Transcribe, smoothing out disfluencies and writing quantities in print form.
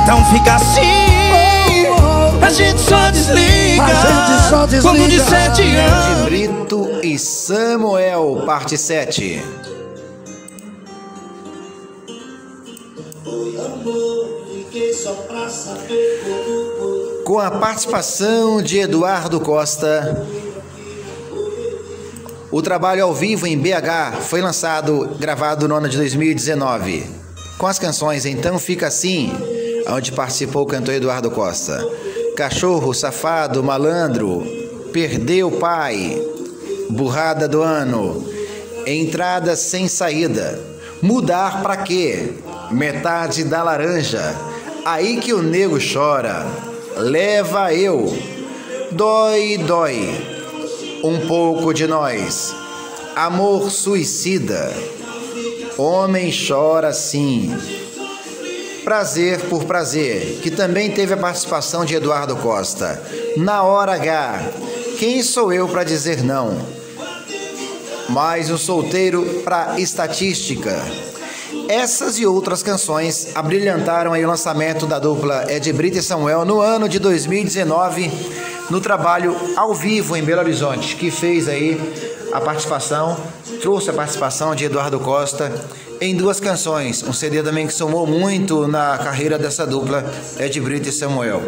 então fica assim. A gente só desliga quando de 7 anos. De Brito e Samuel, parte 7. Com a participação de Eduardo Costa, o trabalho ao vivo em BH foi gravado no ano de 2019, com as canções Então Fica Assim, onde participou o cantor Eduardo Costa, Cachorro, Safado, Malandro, Perdeu o Pai, Burrada do Ano, Entrada Sem Saída, Mudar Pra Quê, Metade da Laranja, Aí Que o Nego Chora, Leva Eu, Dói, Dói, Um Pouco de Nós, Amor Suicida, Homem Chora Sim, Prazer por Prazer, que também teve a participação de Eduardo Costa, Na Hora H, Quem Sou Eu Pra Dizer Não, Mais um Solteiro pra Estatística. Essas e outras canções abrilhantaram aí o lançamento da dupla de Brito e Samuel no ano de 2019, no trabalho ao vivo em Belo Horizonte, que fez aí trouxe a participação de Eduardo Costa em 2 canções, um CD também que somou muito na carreira dessa dupla de Brito e Samuel.